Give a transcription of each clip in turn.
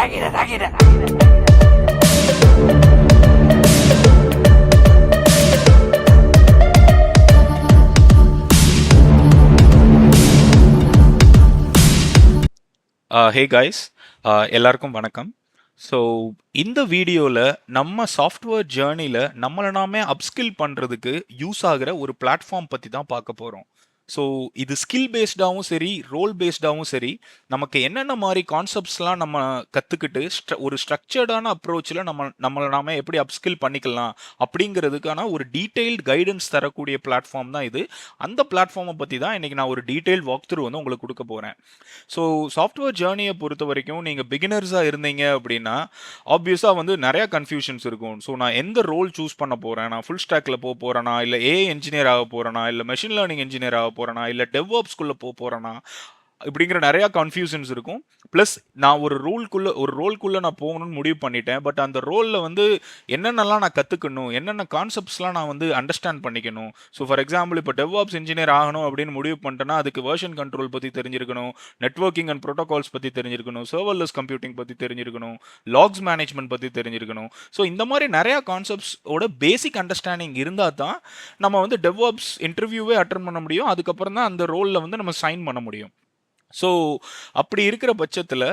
Hey guys, எல்லாருக்கும் வணக்கம். So இந்த வீடியோவில் நம்ம சாஃப்ட்வேர் ஜேர்னியில் நம்மளை நாமே அப்ஸ்கில் பண்ணுறதுக்கு யூஸ் ஆகிற ஒரு பிளாட்ஃபார்ம் பற்றி தான் பார்க்க போகிறோம். ஸோ இது ஸ்கில் பேஸ்டாகவும் சரி, ரோல் பேஸ்டாகவும் சரி, நமக்கு என்னென்ன மாதிரி கான்செப்ட்ஸ்லாம் நம்ம கற்றுக்கிட்டு ஒரு ஸ்ட்ரக்சர்டான அப்ரோச்சில் நம்மளை நாம எப்படி அப்ஸ்கில் பண்ணிக்கலாம் அப்படிங்கிறதுக்கான ஒரு டீட்டெயில்டு கைடன்ஸ் தரக்கூடிய பிளாட்ஃபார்ம் தான் இது. அந்த பிளாட்ஃபார்மை பற்றி தான் இன்றைக்கி நான் ஒரு டீட்டெயில் வாக் த்ரூ வந்து உங்களுக்கு கொடுக்க போகிறேன். ஸோ சாஃப்ட்வேர் ஜேர்னியை பொறுத்த வரைக்கும் நீங்கள் பிகினர்ஸாக இருந்தீங்க அப்படின்னா ஆப்வியஸாக வந்து நிறையா கன்ஃபியூஷன்ஸ் இருக்கும். ஸோ நான் எந்த ரோல் சூஸ் பண்ண போகிறேன், நான் ஃபுல் ஸ்டாக்கில் போக போகிறேனா, இல்லை ஏஐ என்ஜினியர் ஆக போகிறேனா, இல்லை மெஷின் லேர்னிங் என்ஜினியர் ஆக போகிறேனா, இல்லை டெவ்ஆப்ஸ்குள்ளே போக போகிறேனா, இப்படிங்கிற நிறையா கன்ஃபியூஷன்ஸ் இருக்கும். ப்ளஸ் நான் ஒரு ரோல்குள்ளே நான் போகணும்னு முடிவு பண்ணிட்டேன். பட் அந்த ரோலில் வந்து என்னென்னலாம் நான் கற்றுக்கணும், என்னென்ன கான்செப்ட்ஸ்லாம் நான் வந்து அண்டர்ஸ்டாண்ட் பண்ணிக்கணும். ஸோ ஃபார் எக்ஸாம்பிள் இப்போ டெவ்ஆப்ஸ் இன்ஜினியர் ஆகணும் அப்படின்னு முடிவு பண்ணிட்டேன்னா அதுக்கு வெர்ஷன் கண்ட்ரோல் பற்றி தெரிஞ்சிருக்கணும், நெட்வொர்க்கிங் அண்ட் ப்ரோட்டோகால்ஸ் பற்றி தெரிஞ்சிருக்கணும், சர்வர்லெஸ் கம்ப்யூட்டிங் பற்றி தெரிஞ்சிருக்கணும், லாக்ஸ் மேனேஜ்மெண்ட் பற்றி தெரிஞ்சிருக்கணும். ஸோ இந்த மாதிரி நிறையா கான்செப்ட்ஸோட பேசிக் அண்டர்ஸ்டாண்டிங் இருந்தால் தான் நம்ம வந்து டெவ்ஆப்ஸ் இன்டர்வியூவே அட்டன் பண்ண முடியும். அதுக்கப்புறம் தான் அந்த ரோலில் வந்து நம்ம சைன் பண்ண முடியும். ஸோ அப்படி இருக்கிற பட்சத்தில்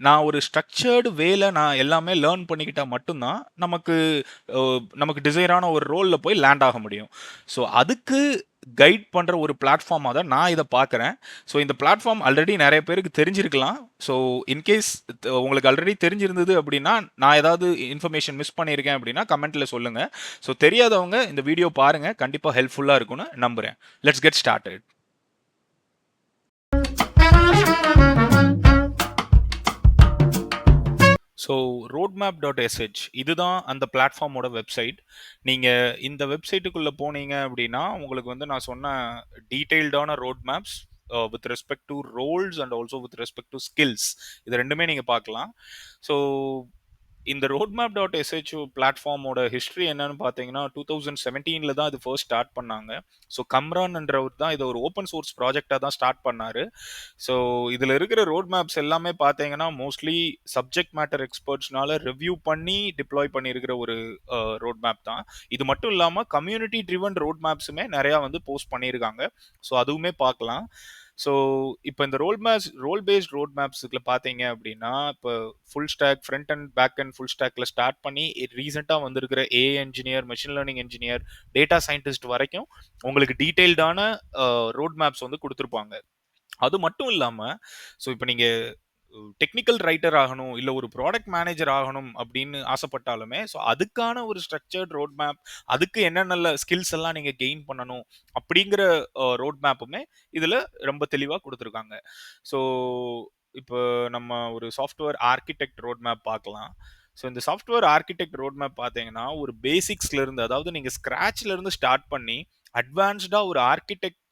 நான் ஒரு ஸ்ட்ரக்சர்டு வேலை நான் எல்லாமே லேர்ன் பண்ணிக்கிட்டால் மட்டும்தான் நமக்கு டிசைரான ஒரு ரோலில் போய் லேண்ட் ஆக முடியும். ஸோ அதுக்கு கைட் பண்ணுற ஒரு பிளாட்ஃபார்மாக தான் நான் இதை பார்க்குறேன். ஸோ இந்த பிளாட்ஃபார்ம் ஆல்ரெடி நிறைய பேருக்கு தெரிஞ்சிருக்கலாம். ஸோ இன்கேஸ் உங்களுக்கு ஆல்ரெடி தெரிஞ்சிருந்தது அப்படின்னா, நான் ஏதாவது இன்ஃபர்மேஷன் மிஸ் பண்ணியிருக்கேன் அப்படின்னா கமெண்ட்டில் சொல்லுங்கள். ஸோ தெரியாதவங்க இந்த வீடியோ பாருங்கள், கண்டிப்பாக ஹெல்ப்ஃபுல்லாக இருக்கும்னு நம்புகிறேன். Let's get started. So roadmap.sh இதுதான் அந்த பிளாட்ஃபார்மோட வெப்சைட். நீங்கள் இந்த வெப்சைட்டுக்குள்ளே போனீங்க அப்படின்னா உங்களுக்கு வந்து நான் சொன்ன டீட்டெயில்டான road maps with respect to roles and also with respect to skills இது ரெண்டுமே நீங்கள் பார்க்கலாம். ஸோ இந்த roadmap.sh பிளாட்ஃபார்மோட ஹிஸ்ட்ரி என்னன்னு பார்த்தீங்கன்னா 2017 தான் இது ஃபர்ஸ்ட் ஸ்டார்ட் பண்ணாங்க. ஸோ கம்ரான்ன்றவர் தான் இதை ஒரு ஓப்பன் சோர்ஸ் ப்ராஜெக்டாக தான் ஸ்டார்ட் பண்ணார். ஸோ இதில் இருக்கிற ரோட் மேப்ஸ் எல்லாமே பார்த்தீங்கன்னா மோஸ்ட்லி சப்ஜெக்ட் மேட்டர் எக்ஸ்பர்ட்ஸ்னால ரிவ்யூ பண்ணி டிப்ளாய் பண்ணியிருக்கிற ஒரு ரோட் மேப் தான். இது மட்டும் இல்லாமல் கம்யூனிட்டி ட்ரிவன் ரோட் மேப்ஸுமே நிறையா வந்து போஸ்ட் பண்ணியிருக்காங்க. ஸோ அதுவுமே பார்க்கலாம். ஸோ இப்போ இந்த ரோல் பேஸ்ட் ரோட் மேப்ஸுக்குள்ள பார்த்தீங்க அப்படின்னா இப்போ full stack front and back and full ஸ்டாக்ல ஸ்டார்ட் பண்ணி ரீசெண்டாக வந்திருக்கிற AI engineer, machine learning engineer, data scientist வரைக்கும் உங்களுக்கு டீட்டெயில்டான ரோட் மேப்ஸ் வந்து கொடுத்துருப்பாங்க. அது மட்டும் இல்லாமல் ஸோ இப்போ நீங்கள் டெக்னிக்கல் ரைட்டர் ஆகணும், இல்லை ஒரு ப்ராடக்ட் மேனேஜர் ஆகணும் அப்படின்னு ஆசைப்பட்டாலுமே ஸோ அதுக்கான ஒரு ஸ்ட்ரக்சர்ட் ரோட் மேப், அதுக்கு என்னென்ன ஸ்கில்ஸ் எல்லாம் நீங்கள் கெயின் பண்ணணும் அப்படிங்கிற ரோட் மேப்புமே இதில் ரொம்ப தெளிவாக கொடுத்துருக்காங்க. ஸோ இப்போ நம்ம ஒரு சாஃப்ட்வேர் ஆர்கிடெக்ட் ரோட் மேப் பார்க்கலாம். ஸோ இந்த சாஃப்ட்வேர் ஆர்கிடெக்ட் ரோட் மேப் பார்த்தீங்கன்னா ஒரு பேசிக்ஸ்லேருந்து, அதாவது நீங்கள் ஸ்க்ராட்ச்லேருந்து ஸ்டார்ட் பண்ணி அட்வான்ஸ்டாக ஒரு ஆர்கிடெக்ட்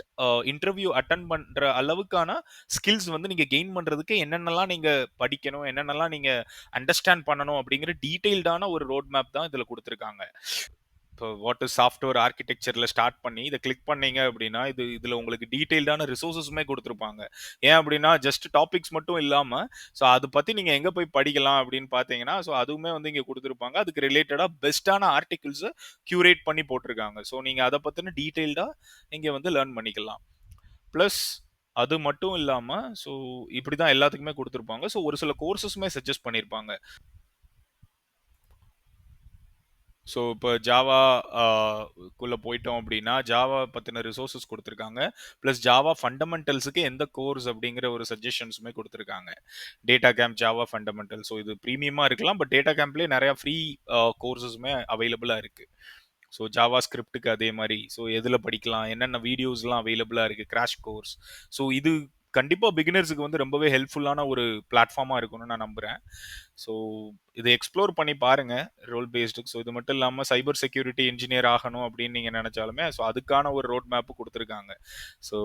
இன்டர்வியூ அட்டன் பண்ணுற அளவுக்கான ஸ்கில்ஸ் வந்து நீங்கள் கெயின் பண்ணுறதுக்கு என்னென்னலாம் நீங்கள் படிக்கணும், என்னென்னலாம் நீங்கள் அண்டர்ஸ்டாண்ட் பண்ணணும் அப்படிங்கிற டீட்டெயில்டான ஒரு ரோட் மேப் தான் இதில் கொடுத்துருக்காங்க. இப்போ வாட் இஸ் சாஃப்ட்வேர் ஆர்கிடெக்சரில் ஸ்டார்ட் பண்ணி இதை கிளிக் பண்ணீங்க அப்படின்னா இதில் உங்களுக்கு டீட்டெயில்டான ரிசோர்ஸஸுமே கொடுத்துருப்பாங்க. ஏன் அப்படின்னா ஜஸ்ட் டாபிக்ஸ் மட்டும் இல்லாமல் ஸோ அதை பற்றி நீங்கள் எங்கே போய் படிக்கலாம் அப்படின்னு பார்த்தீங்கன்னா ஸோ அதுவுமே வந்து இங்கே கொடுத்துருப்பாங்க. அதுக்கு ரிலேட்டடாக பெஸ்ட்டான ஆர்டிகிள்ஸை க்யூரேட் பண்ணி போட்டிருக்காங்க. ஸோ நீங்கள் அதை பற்றின டீட்டெயில்டாக இங்கே வந்து லேர்ன் பண்ணிக்கலாம். ப்ளஸ் அது மட்டும் இல்லாமல் ஸோ இப்படி தான் எல்லாத்துக்குமே கொடுத்துருப்பாங்க. ஸோ ஒரு சில கோர்சஸுமே சஜஸ்ட் பண்ணியிருப்பாங்க. ஸோ இப்போ ஜாவா குள்ளே போயிட்டோம் அப்படின்னா ஜாவா பற்றின ரிசோர்ஸஸ் கொடுத்துருக்காங்க. ப்ளஸ் ஜாவா ஃபண்டமெண்டல்ஸுக்கு எந்த கோர்ஸ் அப்படிங்கிற ஒரு சஜஷன்ஸுமே கொடுத்துருக்காங்க. Data camp Java fundamental, so இது ப்ரீமியமாக இருக்கலாம், பட் டேட்டா கேம்ப்லேயே நிறையா ஃப்ரீ கோர்சஸுமே அவைலபிளாக இருக்குது. ஸோ ஜாவா ஸ்கிரிப்டுக்கு அதே மாதிரி ஸோ எதில் படிக்கலாம், என்னென்ன வீடியோஸ்லாம் அவைலபிளாக இருக்குது, கிராஷ் கோர்ஸ். ஸோ இது கண்டிப்பாக பிகினர்ஸுக்கு வந்து ரொம்பவே ஹெல்ப்ஃபுல்லான ஒரு பிளாட்ஃபார்மாக இருக்கும்னு நான் நம்புகிறேன். ஸோ இதை எக்ஸ்ப்ளோர் பண்ணி பாருங்கள் ரோல் பேஸ்டுக்கு. ஸோ இது மட்டும் இல்லாமல் சைபர் செக்யூரிட்டி இன்ஜினியர் ஆகணும் அப்படின்னு நீங்கள் நினச்சாலுமே ஸோ அதுக்கான ஒரு ரோட் மேப்பு கொடுத்துருக்காங்க. ஸோ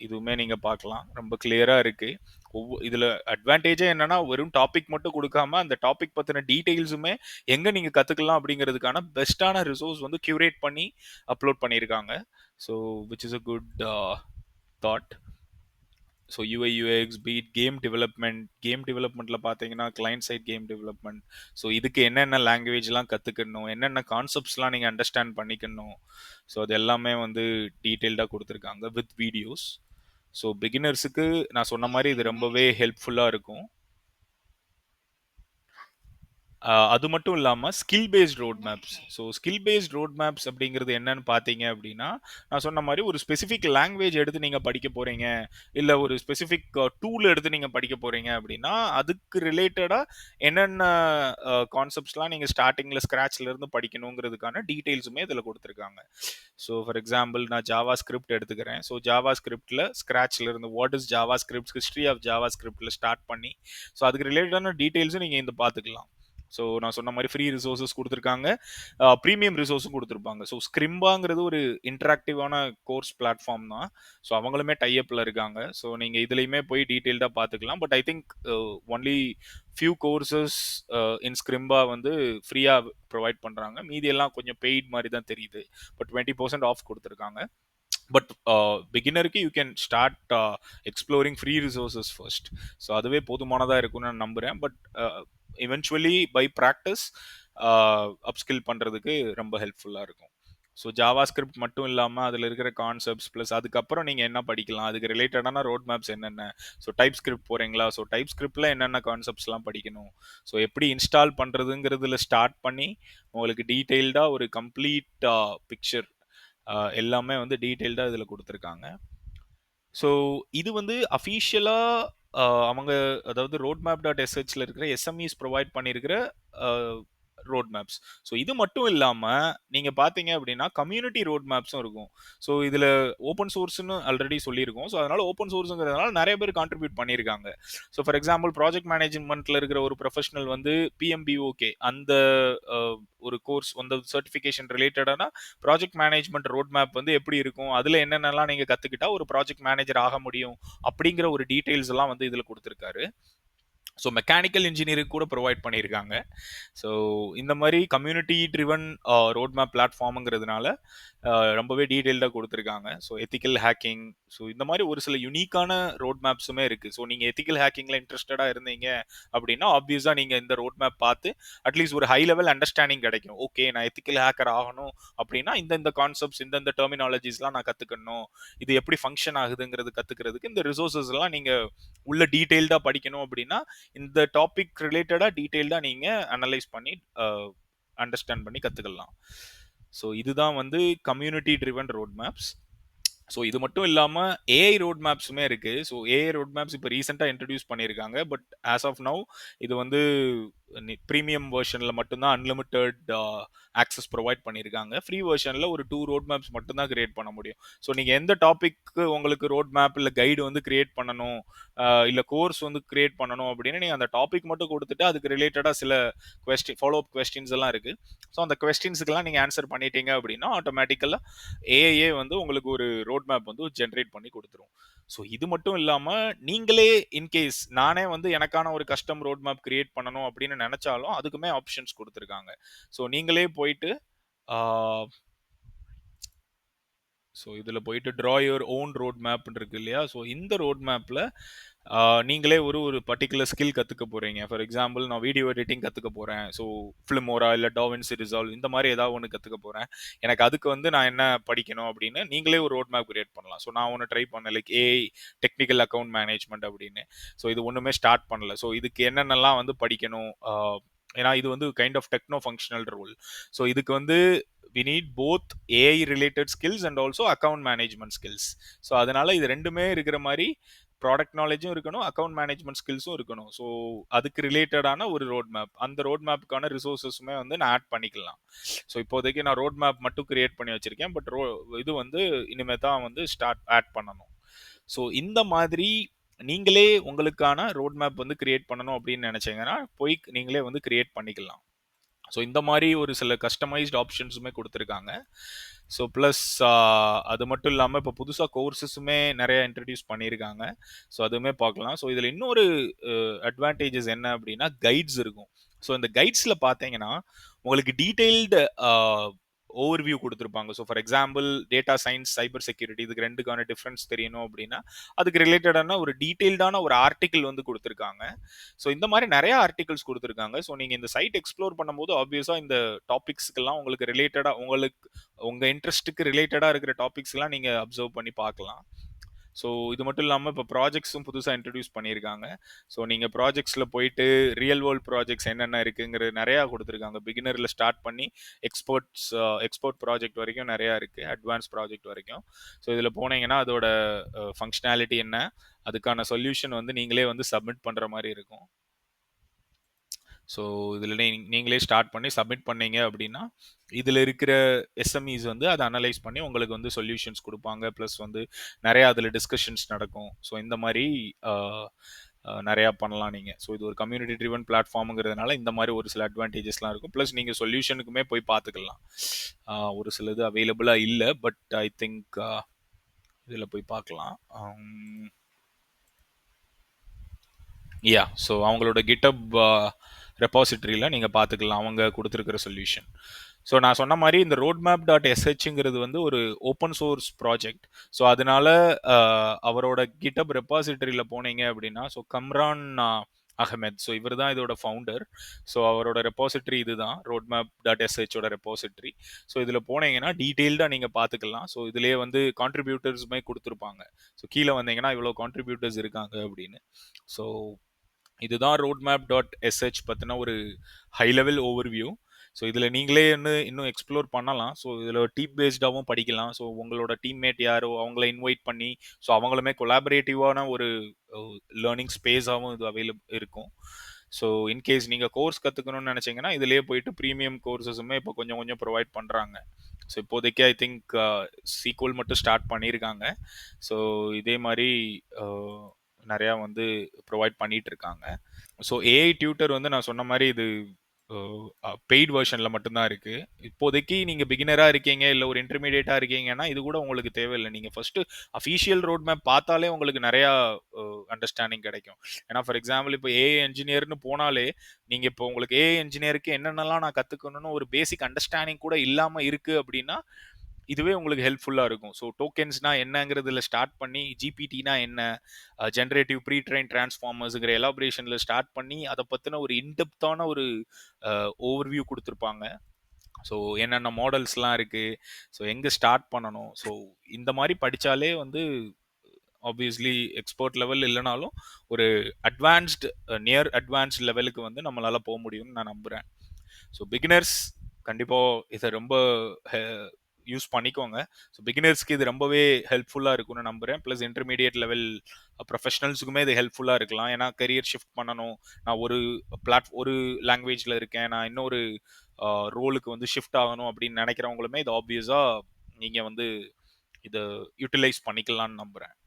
இதுவுமே நீங்கள் பார்க்கலாம், ரொம்ப கிளியராக இருக்குது. இதில் அட்வான்டேஜே என்னென்னா வெறும் டாபிக் மட்டும் கொடுக்காம அந்த டாபிக் பற்றின டீட்டெயில்ஸுமே எங்கே நீங்கள் கற்றுக்கலாம் அப்படிங்கிறதுக்கான பெஸ்ட்டான ரிசோர்ஸ் வந்து க்யூரேட் பண்ணி அப்லோட் பண்ணியிருக்காங்க. So which is a good thought. So UI UX பீட் கேம் டெவலப்மெண்ட்டில் பார்த்தீங்கன்னா client side game development. So இதுக்கு என்னென்ன லாங்குவேஜ்லாம் கற்றுக்கணும், என்னென்ன கான்செப்ட்ஸ்லாம் நீங்கள் அண்டர்ஸ்டாண்ட் பண்ணிக்கணும், ஸோ அது எல்லாமே வந்து டீட்டெயில்டாக கொடுத்துருக்காங்க வித் வீடியோஸ். ஸோ பிகினர்ஸுக்கு நான் சொன்ன மாதிரி இது ரொம்பவே ஹெல்ப்ஃபுல்லாக இருக்கும். அது மட்டும் இல்லாம skill based road maps. So skill based road maps அப்படிங்கிறது என்னன்னு பார்த்தீங்க அப்படின்னா, நான் சொன்ன மாரி ஒரு ஸ்பெசிஃபிக் லாங்குவேஜ் எடுத்து நீங்க படிக்க போறீங்க, இல்ல ஒரு ஸ்பெசிஃபிக் டூல் எடுத்து நீங்க படிக்க போறீங்க அப்படின்னா, அதுக்கு ரிலேட்டடா என்னென்ன கான்செப்ட்ஸ்லாம் நீங்க ஸ்டார்ட்டிங்ல ஸ்க்ராட்ச்ல இருந்து படிக்கணுங்கிறதுக்கான டீடைல்ஸுமே இதுல குடுத்துருக்காங்க. ஸோ ஃபார் எக்ஸாம்பிள் நான் ஜாவா ஸ்கிரிப்ட் எடுத்துக்கிறேன். ஸோ ஜாவா ஸ்கிரிப்ட்ல ஸ்க்ராட்ச்ல இருந்து what is JavaScript, history of ஜாவா ஸ்கிரிப்ட்ல ஸ்டார்ட் பண்ணி, ஸோ அதுக்கு ரிலேட்டடான டீடைல்ஸும் நீங்க இந்த பார்த்துக்கலாம். ஸோ நான் சொன்ன மாதிரி ஃப்ரீ ரிசோர்ஸஸ் கொடுத்துருக்காங்க, ப்ரீமியம் ரிசோர்ஸும் கொடுத்துருப்பாங்க. ஸோ ஸ்கிரிம்பாங்கிறது ஒரு இன்டராக்டிவான கோர்ஸ் பிளாட்ஃபார்ம் தான். ஸோ அவங்களுமே டைஅப்பில் இருக்காங்க. ஸோ நீங்கள் இதுலையுமே போய் டீட்டெயில்டாக பார்த்துக்கலாம். But I think only few courses in Scrimba வந்து ஃப்ரீயாக ப்ரொவைட் பண்ணுறாங்க. மீதி எல்லாம் கொஞ்சம் பெய்ட் மாதிரி தான் தெரியுது. பட் 20% ஆஃப் கொடுத்துருக்காங்க. பட் பிகினருக்கு you can start exploring free resources first. So அதுவே போதுமானதாக இருக்கும்னு நான் நம்புகிறேன். But eventually by practice upskill பண்ணுறதுக்கு ரொம்ப ஹெல்ப்ஃபுல்லாக இருக்கும். ஸோ ஜாவா ஸ்கிரிப்ட் மட்டும் இல்லாமல் அதில் இருக்கிற கான்செப்ட்ஸ் ப்ளஸ் அதுக்கப்புறம் நீங்கள் என்ன படிக்கலாம், அதுக்கு ரிலேட்டடான ரோட் மேப்ஸ் என்னென்ன. ஸோ டைப் ஸ்கிரிப்ட் போகிறீங்களா, ஸோ டைப் ஸ்கிரிப்டில் என்னென்ன கான்செப்ட்ஸ்லாம் படிக்கணும், ஸோ எப்படி இன்ஸ்டால் பண்ணுறதுங்கிறதுல ஸ்டார்ட் பண்ணி உங்களுக்கு டீட்டெயில்டாக ஒரு கம்ப்ளீட் பிக்சர் எல்லாமே வந்து டீட்டெயில்டாக இதில் கொடுத்துருக்காங்க. ஸோ இது வந்து அஃபீஷியலாக அவங்க, அதாவது ரோட் மேப் டாட் எஸ்ஹெச்ல இருக்கிற எஸ்எம்இஸ் ப்ரொவைட் பண்ணியிருக்கிற ரோட் மேப்ஸ். ஸோ இது மட்டும் இல்லாமல் நீங்கள் பார்த்தீங்க அப்படின்னா கம்யூனிட்டி ரோட் மேப்ஸும் இருக்கும். ஸோ இதில் ஓப்பன் சோர்ஸ்னு ஆல்ரெடி சொல்லியிருக்கோம். ஸோ அதனால் ஓப்பன் சோர்ஸுங்கிறதுனால நிறைய பேர் கான்ட்ரிபியூட் பண்ணியிருக்காங்க. ஸோ ஃபார் எக்ஸாம்பிள் ப்ராஜெக்ட் மேனேஜ்மெண்ட்டில் இருக்கிற ஒரு ப்ரொஃபஷனல் வந்து பிஎம்பிஓகே அந்த ஒரு கோர்ஸ் அந்த சர்டிஃபிகேஷன் ரிலேட்டடான ப்ராஜெக்ட் மேனேஜ்மெண்ட் ரோட் மேப் வந்து எப்படி இருக்கும், அதில் என்னென்னலாம் நீங்கள் கற்றுக்கிட்டா ஒரு ப்ராஜெக்ட் மேனேஜர் ஆக முடியும் அப்படிங்கிற ஒரு டீட்டெயில்ஸ் எல்லாம் வந்து இதில் கொடுத்துருக்காரு. ஸோ மெக்கானிக்கல் இன்ஜினியரிங் கூட ப்ரொவைட் பண்ணியிருக்காங்க. ஸோ இந்த மாதிரி கம்யூனிட்டி ட்ரிவன் ரோட் மேப் பிளாட்ஃபார்முங்கிறதுனால ரொம்பவே டீட்டெயில்டாக கொடுத்துருக்காங்க. ஸோ எத்திக்கல் ஹேக்கிங், ஸோ இந்த மாதிரி ஒரு சில யூனிக்கான ரோட் மேப்ஸுமே இருக்குது. ஸோ நீங்கள் எத்திக்கல் ஹேக்கிங்கில் இன்ட்ரெஸ்டடாக இருந்தீங்க அப்படின்னா ஆப்வியஸாக நீங்கள் இந்த ரோட் மேப் பார்த்து அட்லீஸ்ட் ஒரு ஹை லெவல் அண்டர்ஸ்டாண்டிங் கிடைக்கும். ஓகே, நான் எத்திக்கல் ஹேக்கர் ஆகணும் அப்படின்னா இந்த கான்செப்ட்ஸ் இந்த டெர்மினாலஜிஸ்லாம் நான் கற்றுக்கணும், இது எப்படி ஃபங்க்ஷன் ஆகுதுங்கிறது கற்றுக்கிறதுக்கு இந்த ரிசோர்ஸஸ் எல்லாம் நீங்கள் உள்ள டீட்டெயில்டாக படிக்கணும் அப்படின்னா இந்த டாபிக் ரிலேட்டடாக டீட்டெயில்டாக நீங்கள் அனலைஸ் பண்ணி அண்டர்ஸ்டாண்ட் பண்ணி கற்றுக்கலாம். ஸோ இதுதான் வந்து community driven road maps. So இது மட்டும் இல்லாமல் ஏஐ ரோட் மேப்ஸுமே இருக்குது. ஸோ ஏஐ ரோட் மேப்ஸ் இப்போ ரீசெண்டாக இன்ட்ரடியூஸ் பண்ணியிருக்காங்க. பட் ஆஸ் ஆஃப் நவ் இது வந்து ப்ரீமியம் வெர்ஷனில் மட்டும்தான் அன்லிமிட்டெட் ஆக்சஸ் ப்ரொவைட் பண்ணியிருக்காங்க. ஃப்ரீ வெர்ஷனில் ஒரு 2 ரோட் மேப்ஸ் மட்டும்தான் கிரியேட் பண்ண முடியும். ஸோ நீங்கள் எந்த டாபிக்கு உங்களுக்கு ரோட் மேப் இல்லை கைடு வந்து கிரியேட் பண்ணணும், இல்லை கோர்ஸ் வந்து கிரியேட் பண்ணணும் அப்படின்னு நீங்கள் அந்த டாபிக் மட்டும் கொடுத்துட்டு அதுக்கு ரிலேட்டடாக சில ஃபாலோ அப் கொஸ்டின்ஸ் எல்லாம் இருக்குது. ஸோ அந்த கொஸ்டின்ஸுக்கெல்லாம் நீங்கள் ஆன்சர் பண்ணிட்டீங்க அப்படின்னா ஆட்டோமேட்டிக்கலாக ஏஐஏ வந்து உங்களுக்கு ஒரு ரோட் மேப் வந்து ஜென்ரேட் பண்ணி கொடுத்துரும். ஸோ இது மட்டும் இல்லாமல் நீங்களே இன்கேஸ் நானே வந்து எனக்கான ஒரு கஸ்டம் ரோட் மேப் கிரியேட் பண்ணணும் அப்படின்னு நினைச்சாலும் அதுக்குமே ஆப்ஷன்ஸ் கொடுத்துருக்காங்க. ஸோ நீங்களே போயிட்டு ஸோ இதில் போயிட்டு draw your own road map இருக்கு இல்லையா. ஸோ இந்த ரோட் மேப்பில் நீங்களே ஒரு பர்டிகுலர் ஸ்கில் கற்றுக்க போகிறீங்க. ஃபார் எக்ஸாம்பிள் நான் வீடியோ எடிட்டிங் கற்றுக்க போகிறேன். ஸோ ஃபிலிமோரா இல்லை டாவின்சி ரிசால்வ் இந்த மாதிரி ஏதாவது ஒன்று கற்றுக்க போகிறேன். எனக்கு அதுக்கு வந்து நான் என்ன படிக்கணும் அப்படின்னு நீங்களே ஒரு ரோட் மேப் கிரியேட் பண்ணலாம். ஸோ நான் ஒன்று ட்ரை பண்ணேன், like AI technical account management அப்படின்னு. ஸோ இது ஒன்றுமே ஸ்டார்ட் பண்ணல. ஸோ இதுக்கு என்னென்னலாம் வந்து படிக்கணும், ஏன்னா இது வந்து kind of techno functional role. So இதுக்கு வந்து we need both AI related skills and also account management skills. So அதனால இது ரெண்டுமே இருக்கிற மாதிரி ப்ராடக்ட் நாலேஜும் இருக்கணும், அக்கௌண்ட் மேனேஜ்மெண்ட் ஸ்கில்ஸும் இருக்கணும். ஸோ அதுக்கு ரிலேட்டடான ஒரு ரோட் மேப், அந்த ரோட் மேப்புக்கான ரிசோர்ஸஸுமே வந்து நான் ஆட் பண்ணிக்கலாம். ஸோ இப்போதைக்கு நான் ரோட் மேப் மட்டும் கிரியேட் பண்ணி வச்சிருக்கேன். பட் இது வந்து இனிமேல் தான் வந்து ஆட் பண்ணணும். ஸோ இந்த மாதிரி நீங்களே உங்களுக்கான ரோட் மேப் வந்து கிரியேட் பண்ணணும் அப்படின்னு நினைச்சீங்கன்னா போய் நீங்களே வந்து கிரியேட் பண்ணிக்கலாம். ஸோ இந்த மாதிரி ஒரு சில கஸ்டமைஸ்ட் ஆப்ஷன்ஸுமே கொடுத்துருக்காங்க. ஸோ ப்ளஸ் அது மட்டும் இல்லாமல் இப்போ புதுசாக கோர்ஸஸுமே நிறைய இன்ட்ரடியூஸ் பண்ணியிருக்காங்க. ஸோ அதுவுமே பார்க்கலாம். ஸோ இதில் இன்னொரு அட்வான்டேஜஸ் என்ன அப்படின்னா கைட்ஸ் இருக்கும். ஸோ இந்த கைட்ஸில் பார்த்தீங்கன்னா உங்களுக்கு டீட்டெயில்டு ஓவர்வியூ கொடுத்துருப்பாங்க. So for example data science, cyber security இதுக்கு 2க்கான டிஃபரன்ஸ் தெரியணும் அப்படின்னா, அதுக்கு ரிலேட்டடான ஒரு டீட்டெயில்டான ஒரு ஆர்டிக்கிள் வந்து கொடுத்துருக்காங்க. ஸோ இந்த மாதிரி நிறைய ஆர்டிகல்ஸ் கொடுத்துருக்காங்க. ஸோ நீங்க இந்த சைட் எக்ஸ்ப்ளோர் பண்ணும்போது ஆப்வியஸா இந்த டாபிக்ஸ்க்கெல்லாம் உங்களுக்கு ரிலேட்டடா உங்க இன்ட்ரெஸ்ட்டுக்கு ரிலேட்டடா இருக்கிற டாபிக்ஸ்லாம் நீங்க அப்சர்வ் பண்ணி பார்க்கலாம். ஸோ இது மட்டும் இல்லாமல் இப்போ ப்ராஜெக்ட்ஸும் புதுசாக இன்ட்ரடியூஸ் பண்ணியிருக்காங்க. ஸோ நீங்கள் ப்ராஜெக்ட்ஸில் போயிட்டு ரியல் வேர்ல்ட் ப்ராஜெக்ட்ஸ் என்னென்ன இருக்குங்கிறது நிறையா கொடுத்துருக்காங்க. பிகினரில் ஸ்டார்ட் பண்ணி எக்ஸ்போர்ட் ப்ராஜெக்ட் வரைக்கும் நிறையா இருக்குது, அட்வான்ஸ் ப்ராஜெக்ட் வரைக்கும். ஸோ இதில் போனீங்கன்னா அதோட ஃபங்க்ஷனாலிட்டி என்ன, அதுக்கான சொல்யூஷன் வந்து நீங்களே வந்து சப்மிட் பண்ணுற மாதிரி இருக்கும். ஸோ இதில் நீங்களே ஸ்டார்ட் பண்ணி சப்மிட் பண்ணீங்க அப்படின்னா இதில் இருக்கிற எஸ்எம்இஸ் வந்து அதை அனலைஸ் பண்ணி உங்களுக்கு வந்து சொல்யூஷன்ஸ் கொடுப்பாங்க. ப்ளஸ் வந்து நிறையா அதில் டிஸ்கஷன்ஸ் நடக்கும். ஸோ இந்த மாதிரி நிறையா பண்ணலாம் நீங்கள். ஸோ இது ஒரு கம்யூனிட்டி ட்ரிவன் பிளாட்ஃபார்முங்கிறதுனால இந்த மாதிரி ஒரு சில அட்வான்டேஜஸ்லாம் இருக்கும். ப்ளஸ் நீங்கள் சொல்யூஷனுக்குமே போய் பார்த்துக்கலாம். ஒரு சிலது அவைலபிளாக இல்லை, பட் ஐ திங்க் இதில் போய் பார்க்கலாம். ஸோ அவங்களோட கிட்டப் ரெபாசிட்டரியில் நீங்கள் பார்த்துக்கலாம் அவங்க கொடுத்துருக்கிற சொல்யூஷன். ஸோ நான் சொன்ன மாதிரி இந்த roadmap.shங்கிறது வந்து ஒரு ஓப்பன் சோர்ஸ் ப்ராஜெக்ட். ஸோ அதனால அவரோட கிட்டப் ரெபாசிட்டரியில் போனீங்க அப்படின்னா, ஸோ கம்ரான் அகமத், ஸோ இவர் தான் இதோட ஃபவுண்டர். ஸோ அவரோட ரெபாசிட்டரி இதுதான் roadmap.shோட ரெபாசிட்டரி. ஸோ இதில் போனீங்கன்னா டீட்டெயில்டாக நீங்கள் பார்த்துக்கலாம். ஸோ இதுலேயே வந்து கான்ட்ரிபியூட்டர்ஸுமே கொடுத்துருப்பாங்க. ஸோ கீழே வந்தீங்கன்னா இவ்வளோ கான்ட்ரிபியூட்டர்ஸ் இருக்காங்க அப்படின்னு. ஸோ இதுதான் roadmap.sh பற்றின ஒரு ஹை லெவல் ஓவர்வியூ. ஸோ இதில் நீங்களே இன்னும் எக்ஸ்ப்ளோர் பண்ணலாம். ஸோ இதில் டீம் பேஸ்டாகவும் படிக்கலாம். ஸோ உங்களோட டீம்மேட் யாரோ அவங்கள இன்வைட் பண்ணி ஸோ அவங்களுமே கொலாபரேட்டிவான ஒரு லேர்னிங் ஸ்பேஸாகவும் இது அவைலபிள் இருக்கும். ஸோ இன்கேஸ் நீங்கள் கோர்ஸ் கற்றுக்கணும்னு நினச்சிங்கன்னா இதிலேயே போயிட்டு ப்ரீமியம் கோர்சஸுமே இப்போ கொஞ்சம் கொஞ்சம் ப்ரொவைட் பண்ணுறாங்க. ஸோ இப்போதைக்கு ஐ திங்க் சீக்வல் மட்டும் ஸ்டார்ட் பண்ணியிருக்காங்க. ஸோ இதே மாதிரி நிறையா வந்து ப்ரொவைட் பண்ணிட்டு இருக்காங்க. ஸோ ஏஐ டியூட்டர் வந்து நான் சொன்ன மாதிரி இது பெய்ட் வெர்ஷனில் மட்டும்தான் இருக்குது. இப்போதைக்கு நீங்கள் பிகினராக இருக்கீங்க இல்லை ஒரு இன்டர்மீடியேட்டாக இருக்கீங்கன்னா இது கூட உங்களுக்கு தேவையில்லை. நீங்கள் ஃபஸ்ட்டு அஃபீஷியல் ரோட் மேப் பார்த்தாலே உங்களுக்கு நிறையா அண்டர்ஸ்டாண்டிங் கிடைக்கும். ஏன்னா ஃபார் எக்ஸாம்பிள் இப்போ ஏஐ என்ஜினியர்னு போனாலே நீங்கள் இப்போ உங்களுக்கு ஏஐ என்ஜினியருக்கு என்னென்னலாம் நான் கற்றுக்கணும்னு ஒரு பேசிக் அண்டர்ஸ்டாண்டிங் கூட இல்லாமல் இருக்குது அப்படின்னா இதுவே உங்களுக்கு ஹெல்ப்ஃபுல்லாக இருக்கும். ஸோ டோக்கன்ஸ்னா என்னங்கிறதுல ஸ்டார்ட் பண்ணி ஜிபிடினா என்ன, ஜென்ரேட்டிவ் ப்ரீ ட்ரெயின் டிரான்ஸ்ஃபார்மர்ஸுங்கிற எலாபரேஷனில் ஸ்டார்ட் பண்ணி அதை பற்றின ஒரு இன்டெப்த்தான ஒரு ஓவர்வியூ கொடுத்துருப்பாங்க. ஸோ என்னென்ன மாடல்ஸ்லாம் இருக்குது, ஸோ எங்கே ஸ்டார்ட் பண்ணணும். ஸோ இந்த மாதிரி படித்தாலே வந்து ஆப்வியஸ்லி எக்ஸ்பர்ட் லெவல் இல்லைனாலும் ஒரு நியர் அட்வான்ஸ்ட் லெவலுக்கு வந்து நம்மளால் போக முடியும்னு நான் நம்புகிறேன். ஸோ பிகினர்ஸ் கண்டிப்பாக இதை ரொம்ப யூஸ் பண்ணிக்கோங்க. ஸோ பிகினர்ஸ்க்கு இது ரொம்பவே ஹெல்ப்ஃபுல்லாக இருக்கும்னு நம்புகிறேன். ப்ளஸ் இன்டர்மீடியட் லெவல் ப்ரொஃபஷனல்ஸுக்குமே இது ஹெல்ப்ஃபுல்லாக இருக்கலாம். ஏன்னா கரியர் ஷிஃப்ட் பண்ணணும், நான் ஒரு லாங்குவேஜில் இருக்கேன், நான் இன்னொரு ரோலுக்கு வந்து ஷிஃப்ட் ஆகணும் அப்படின்னு நினைக்கிறவங்களுமே இது ஆப்வியஸாக நீங்கள் வந்து இதை யூட்டிலைஸ் பண்ணிக்கலாம்னு நம்புகிறேன்.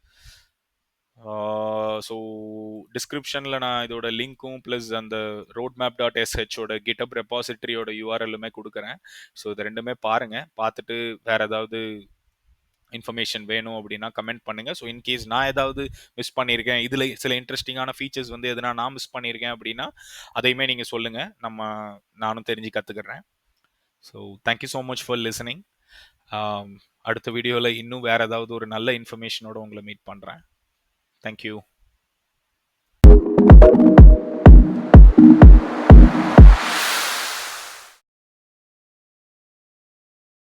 ஸோ டிஸ்கிரிப்ஷனில் நான் இதோட லிங்க்கும் ப்ளஸ் அந்த roadmap.shோட கிட்டப் ரெபாசிட்டரியோட யூஆர்எல்லுமே கொடுக்குறேன். ஸோ இது ரெண்டுமே பாருங்கள். பார்த்துட்டு வேறு ஏதாவது இன்ஃபர்மேஷன் வேணும் அப்படின்னா கமெண்ட் பண்ணுங்கள். ஸோ இன்கேஸ் நான் ஏதாவது மிஸ் பண்ணியிருக்கேன், இதில் சில இன்ட்ரெஸ்டிங்கான ஃபீச்சர்ஸ் வந்து எதுனா நான் மிஸ் பண்ணியிருக்கேன் அப்படின்னா அதையுமே நீங்கள் சொல்லுங்கள், நானும் தெரிஞ்சு கற்றுக்கிறேன். So thank you so much for listening. அடுத்த வீடியோவில் இன்னும் வேறு ஏதாவது ஒரு நல்ல இன்ஃபர்மேஷனோட உங்களை மீட் பண்ணுறேன். Thank you.